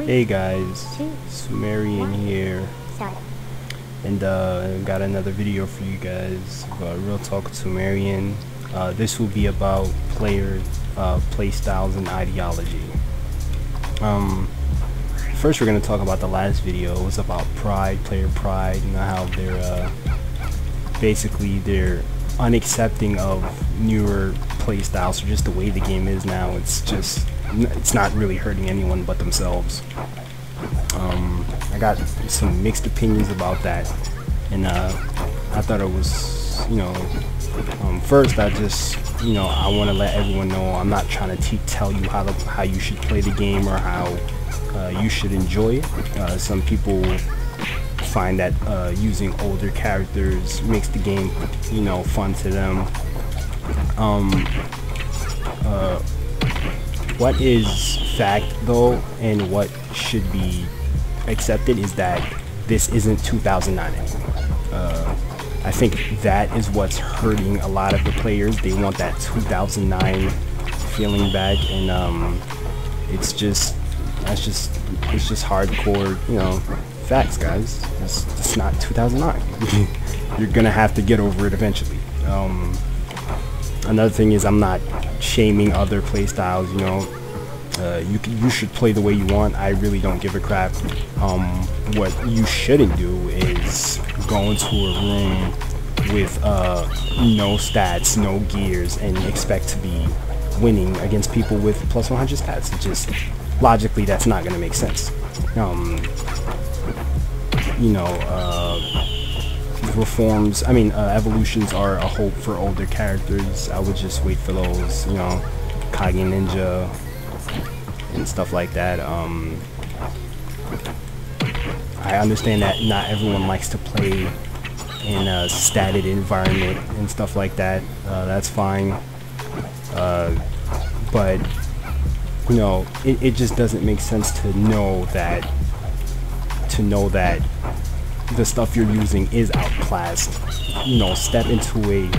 Hey guys, Sumerian here, and got another video for you guys. Real Talk with Sumerian. This will be about playstyles and ideology. First we're gonna talk about the last video. It was about player pride, and how they're basically they're unaccepting of newer playstyles, or just the way the game is now. It's not really hurting anyone but themselves. I got some mixed opinions about that, and I thought it was, first I want to let everyone know I'm not trying to tell you how you should play the game or how you should enjoy it. Some people find that using older characters makes the game, fun to them. What is fact though, and what should be accepted, is that this isn't 2009 anymore. I think that is what's hurting a lot of the players. They want that 2009 feeling back, and it's just hardcore, facts, guys. It's not 2009. You're gonna have to get over it eventually. Another thing is, I'm not shaming other playstyles. You should play the way you want. I really don't give a crap. What you shouldn't do is go into a room with no stats, no gears, and expect to be winning against people with plus 100 stats. It just, logically, that's not gonna make sense. Evolutions are a hope for older characters. I would just wait for those, Kage Ninja and stuff like that. I understand that not everyone likes to play in a statted environment and stuff like that. That's fine. But it just doesn't make sense to know that the stuff you're using is outclassed. Step into a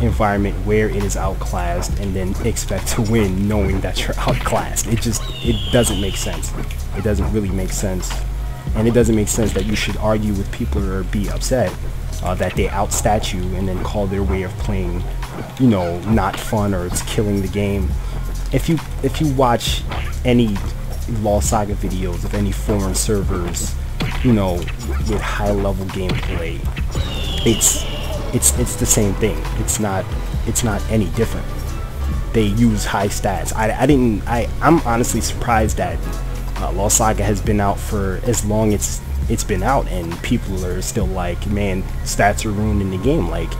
environment where it is outclassed and then expect to win knowing that you're outclassed. It doesn't make sense. It doesn't really make sense. And it doesn't make sense that you should argue with people or be upset that they outstat you and then call their way of playing, not fun, or it's killing the game. If you watch any Lost Saga videos of any foreign servers, with high level gameplay, it's the same thing. It's not any different. They use high stats. I'm honestly surprised that Lost Saga has been out for as long as it's been out, and people are still like, man, stats are ruining the game. Like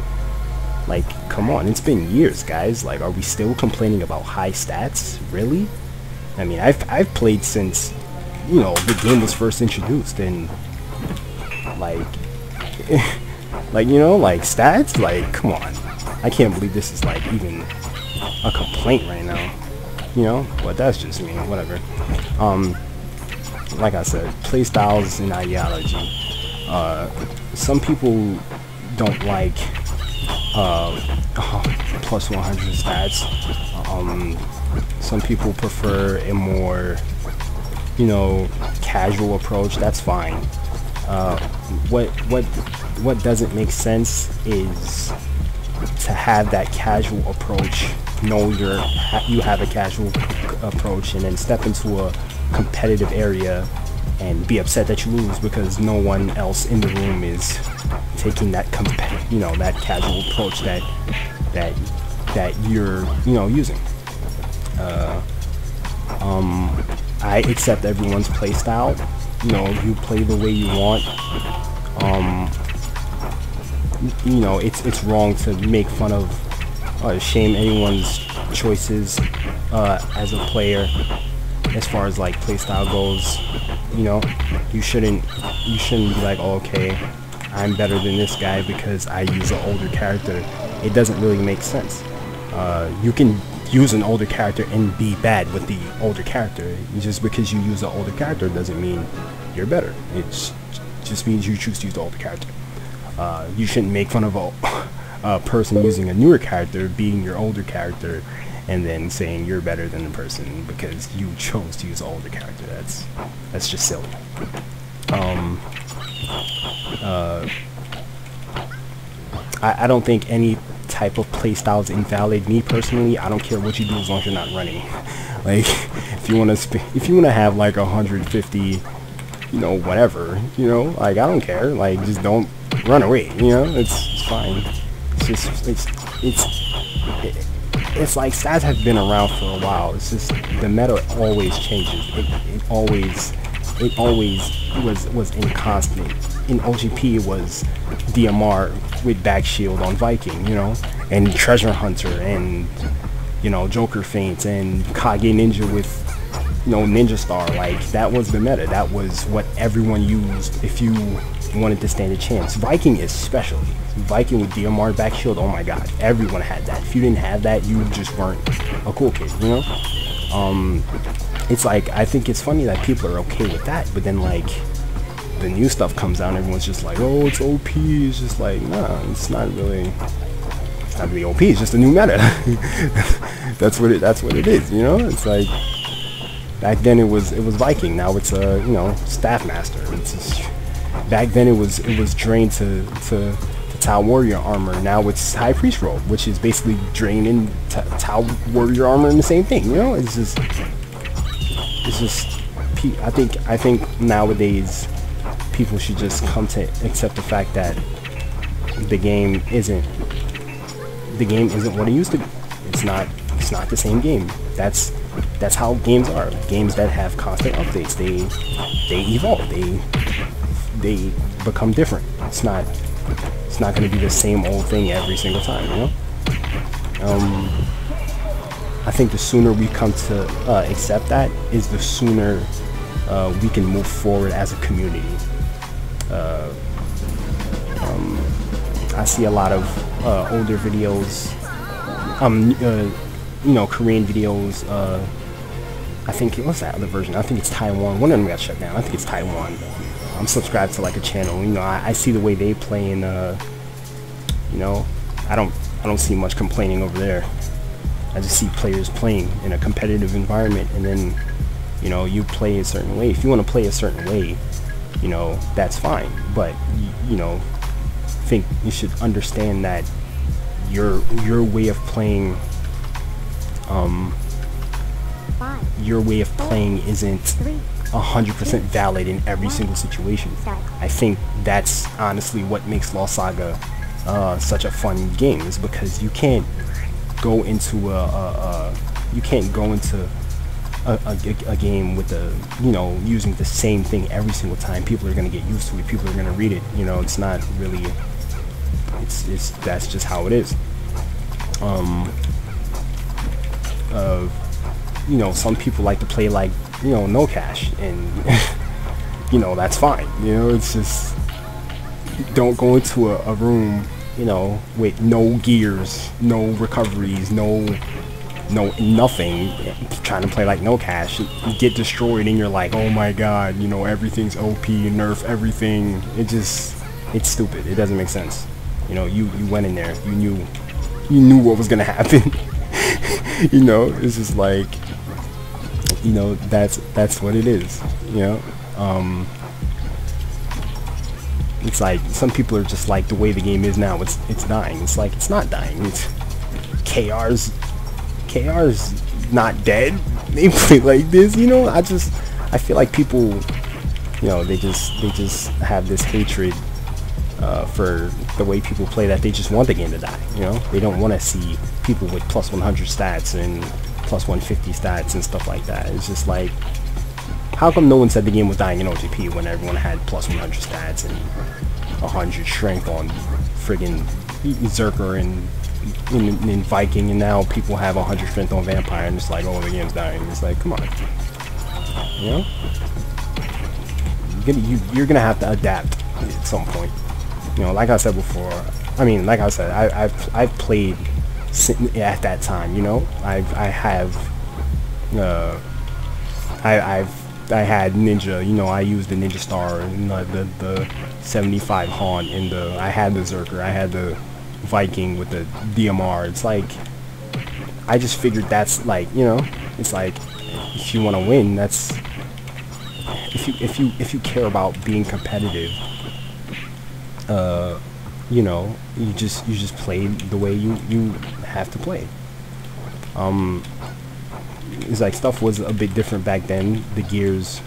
come on, it's been years, guys. Like, are we still complaining about high stats? Really? I mean, I've played since the game was first introduced, and like stats, like, come on. I can't believe this is like even a complaint right now, but that's just me, whatever. Like I said, playstyles and ideology. Some people don't like plus 100 stats. Some people prefer a more casual approach. That's fine. What doesn't make sense is to have that casual approach, know you have a casual approach, and then step into a competitive area and be upset that you lose because no one else in the room is taking that that casual approach that you're using. I accept everyone's playstyle. You play the way you want. It's wrong to make fun of, shame anyone's choices as a player, as far as like playstyle goes. You shouldn't be like, oh, okay, I'm better than this guy because I use an older character. It doesn't really make sense. You can use an older character and be bad with the older character. Just because you use an older character doesn't mean you're better. It just means you choose to use the older character. You shouldn't make fun of a person using a newer character being your older character and then saying you're better than the person because you chose to use an older character. That's just silly. I don't think any type of playstyle is invalid. Me personally, I don't care what you do as long as you're not running. Like, if you wanna have like 150, you know, whatever, you know, like, I don't care. Like, just don't run away. You know, it's fine. It's just it's like stats have been around for a while. It's just the meta always changes. It always was inconstant. In OGP it was DMR with back shield on Viking, you know, and Treasure Hunter, and, you know, Joker Feints, and Kage Ninja with, you know, Ninja Star. Like, that was the meta. That was what everyone used if you wanted to stand a chance. Viking especially. Viking with DMR back shield, oh my god, everyone had that. If you didn't have that, you just weren't a cool kid, you know? It's like, I think it's funny that people are okay with that, but then, like, the new stuff comes out and everyone's just like, oh, it's OP. It's just like, nah, it's not really OP, it's just a new meta. that's what it is, you know? It's like, back then it was Viking, now it's you know, Staff Master. It's just, back then it was drained to Tau Warrior armor. Now it's High Priest robe, which is basically drained in Tau Warrior armor and the same thing, you know? It's just I think nowadays people should just come to accept the fact that the game isn't what it used to be. It's not the same game. That's how games are. Games that have constant updates, they evolve, they become different. It's not going to be the same old thing every single time, you know? I think the sooner we come to accept that is the sooner we can move forward as a community. I see a lot of older videos, you know, Korean videos. I think, what's that other version? I think it's Taiwan. One of them got shut down. I think it's Taiwan. I'm subscribed to like a channel. You know, I see the way they play, and you know, I don't see much complaining over there. I just see players playing in a competitive environment, and then, you know, you play a certain way. If you want to play a certain way, you know, that's fine. But you know, I think you should understand that your way of playing, your way of playing isn't 100% valid in every single situation. I think that's honestly what makes Lost Saga such a fun game, is because you can't go into a game with you know, using the same thing every single time. People are going to get used to it. People are going to read it. You know, it's not really. That's just how it is. You know, some people like to play like, you know, no cash, and you know, that's fine. You know, it's just, don't go into a room, you know, with no gears, no recoveries, no nothing, trying to play like no cash. You get destroyed and you're like, oh my god, you know, everything's OP, nerf everything. It's stupid. It doesn't make sense. You know, you went in there, you knew what was gonna happen. You know, it's just like, you know, that's what it is, you know. It's like, some people are just like, the way the game is now, it's dying. It's like, it's not dying. It's KR's not dead. They play like this, you know. I feel like people, you know, they just have this hatred for the way people play, that they just want the game to die, you know. They don't want to see people with plus 100 stats and plus 150 stats and stuff like that. It's just like, how come no one said the game was dying in OGP when everyone had plus 100 stats and 100 strength on friggin' Zerker and in Viking, and now people have 100 strength on Vampire, and it's like, oh, the game's dying. It's like, come on, you know. You're gonna have to adapt at some point. You know, like I said before. I mean, like I said, I've played at that time. You know, I had Ninja. You know, I used the Ninja Star and the 75 Haunt, and I had the Zerker. I had the Viking with the DMR. It's like, I just figured that's like, you know, it's like if you want to win, that's if you care about being competitive, you know, you just play the way you have to play. It's like stuff was a bit different back then. The gears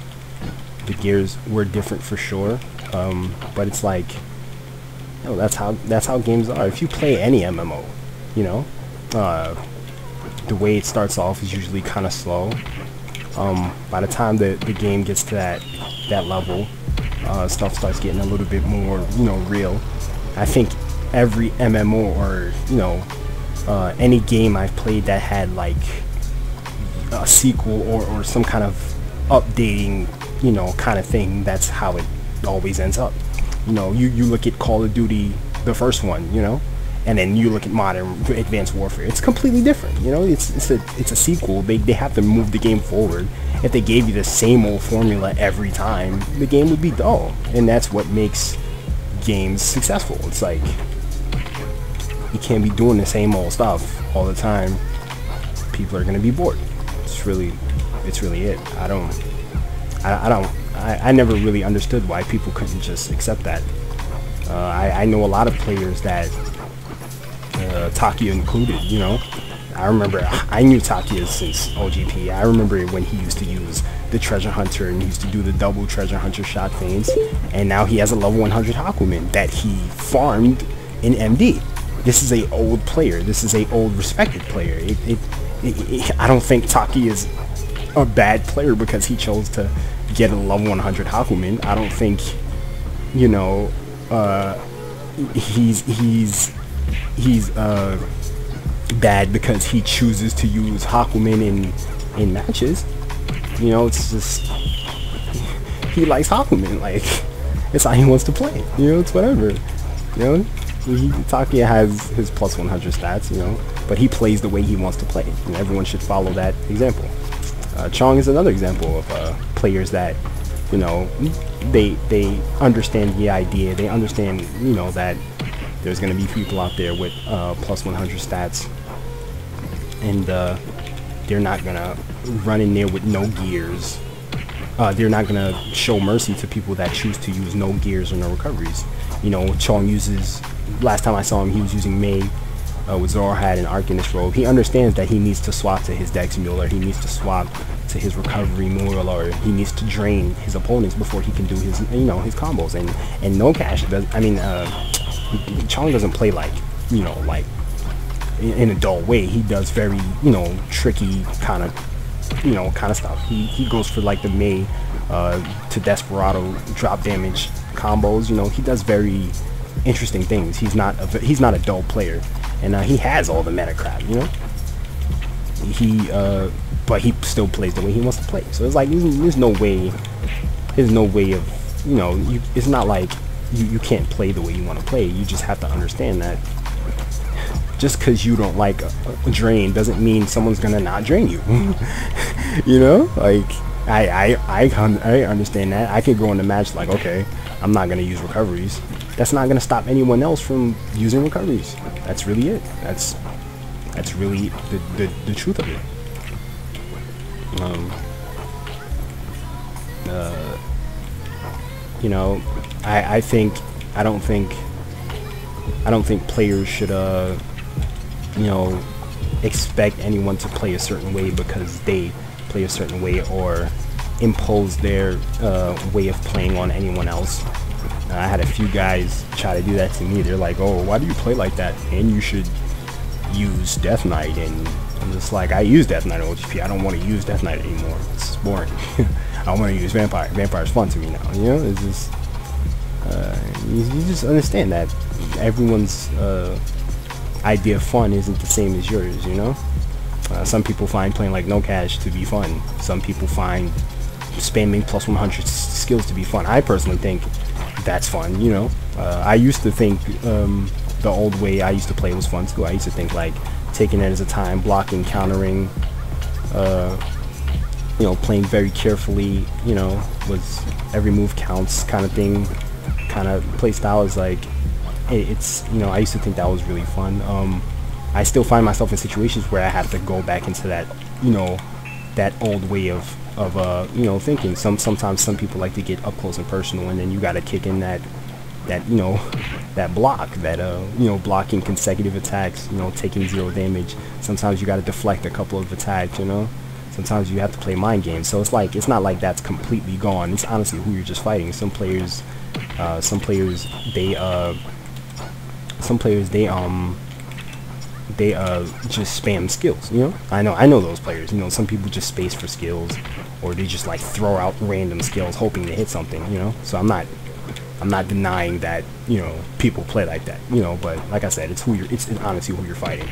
were different for sure. But it's like, you know, that's how games are. If you play any MMO, you know, the way it starts off is usually kind of slow. By the time the game gets to that level, stuff starts getting a little bit more, you know, real. I think every MMO or, you know, any game I've played that had like a sequel or some kind of updating, you know, kind of thing, that's how it always ends up. You know, you look at Call of Duty, the first one, you know, and then you look at Modern Advanced Warfare. It's completely different. You know, it's a sequel. They have to move the game forward. If they gave you the same old formula every time, the game would be dull, and that's what makes games successful. It's like you can't be doing the same old stuff all the time. People are gonna be bored. It's really it. I never really understood why people couldn't just accept that. I know a lot of players that, Takia included, you know. I remember, I knew Takia since OGP. I remember when he used to use the Treasure Hunter and he used to do the double Treasure Hunter shot feigns, and now he has a level 100 Hakumen that he farmed in MD. This is a old player. This is a old respected player. I don't think Taki is a bad player because he chose to get a level 100 Hakumen. I don't think, you know, he's bad because he chooses to use Hakumen in matches. You know, it's just he likes Hakumen. Like, it's how he wants to play. You know, it's whatever. You know, Takia has his plus 100 stats, you know, but he plays the way he wants to play, and everyone should follow that example. Chong is another example of players that, you know, they understand the idea. They understand, you know, that there's going to be people out there with plus 100 stats, and they're not going to run in there with no gears. They're not going to show mercy to people that choose to use no gears or no recoveries. You know, Chong uses, last time I saw him, he was using Mei with Zorahad and Arcanist Robe. He understands that he needs to swap to his Dex Mule, or he needs to swap to his Recovery Mule, or he needs to drain his opponents before he can do his, you know, his combos. And No Cash does, I mean, Chong doesn't play like, you know, like in a dull way. He does very, you know, tricky kind of, you know, kind of stuff. He goes for like the Mei to Desperado drop damage combos. You know, he does very interesting things. He's not a dull player, and he has all the meta crap, you know. But he still plays the way he wants to play. So it's like there's no way of, you know, it's not like you can't play the way you want to play. You just have to understand that just because you don't like a drain doesn't mean someone's gonna not drain you. You know, like I understand that. I could go in the match like, okay, I'm not gonna use recoveries. That's not gonna stop anyone else from using recoveries. That's really it. That's really the truth of it. You know, I don't think players should you know, expect anyone to play a certain way because they play a certain way, or impose their way of playing on anyone else. I had a few guys try to do that to me. They're like, oh, why do you play like that? And you should use Death Knight. And I'm just like, I use Death Knight on OGP. I don't want to use Death Knight anymore. It's boring. I want to use Vampire. Vampire's fun to me now. You know, it's just you just understand that everyone's idea of fun isn't the same as yours. You know, some people find playing like No Cash to be fun. Some people find spamming plus 100 skills to be fun. I personally think that's fun. You know, I used to think the old way I used to play was fun too. I used to think like taking it as a time, blocking, countering, you know, playing very carefully, you know, was every move counts kind of thing. Kind of play style is like, it's, you know, I used to think that was really fun. I still find myself in situations where I have to go back into that, you know, that old way of you know, thinking. Sometimes some people like to get up close and personal, and then you got to kick in that you know, that block, that you know, blocking consecutive attacks, you know, taking 0 damage. Sometimes you got to deflect a couple of attacks, you know. Sometimes you have to play mind games. So it's like, it's not like that's completely gone. It's honestly who you're just fighting. Some players they just spam skills, you know. I know those players, you know. Some people just space for skills, or they just like throw out random skills hoping to hit something, you know. So I'm not denying that, you know, people play like that, you know, but like I said, it's honestly who you're fighting.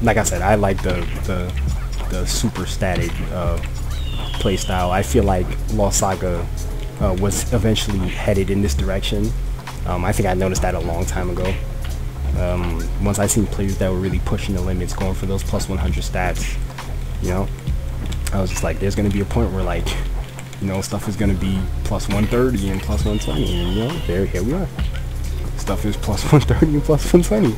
Like I said, I like the super static playstyle. I feel like Lost Saga was eventually headed in this direction. I think I noticed that a long time ago. Once I seen players that were really pushing the limits, going for those plus 100 stats, you know, I was just like, there's going to be a point where, like, you know, stuff is going to be plus 130 and plus 120, and, you know, here we are. Stuff is plus 130 and plus 120.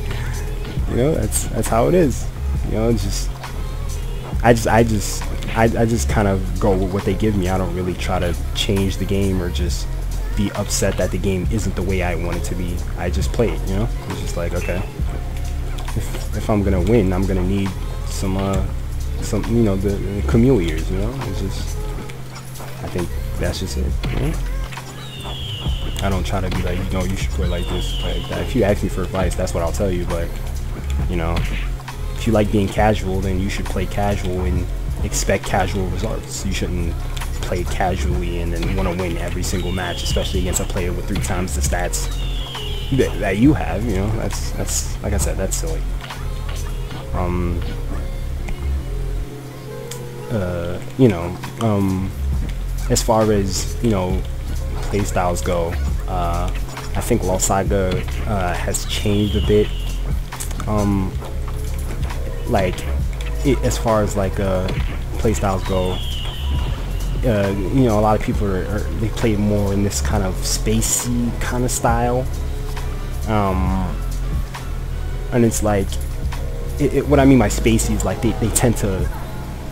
You know, that's how it is. You know, it's just, I just kind of go with what they give me. I don't really try to change the game or just be upset that the game isn't the way I want it to be. I just play it, you know. It's just like, okay, if I'm gonna win, I'm gonna need some you know, the chameleons, you know. It's just, I think that's just it, you know? I don't try to be like, you know, you should play like this, play like that. If you ask me for advice, that's what I'll tell you. But, you know, if you like being casual, then you should play casual and expect casual results. You shouldn't play casually and then want to win every single match, especially against a player with 3 times the stats that you have. You know, that's like I said, that's silly. You know, as far as, you know, playstyles go, I think Lost Saga has changed a bit. Like, as far as like playstyles go, you know, a lot of people they play more in this kind of spacey kind of style, and it's like, what I mean by spacey is like they tend to,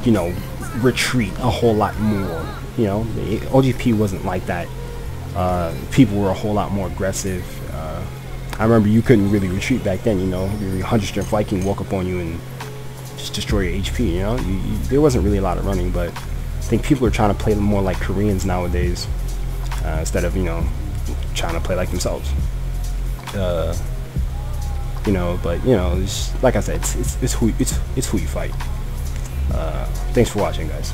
you know, retreat a whole lot more. You know, OGP wasn't like that. People were a whole lot more aggressive. I remember you couldn't really retreat back then. You know, your 100 strength Viking walk up on you and just destroy your HP. You know, there wasn't really a lot of running, but I think people are trying to play more like Koreans nowadays, instead of, you know, trying to play like themselves. You know, but, you know, it's, like I said, it's who you fight. Thanks for watching, guys.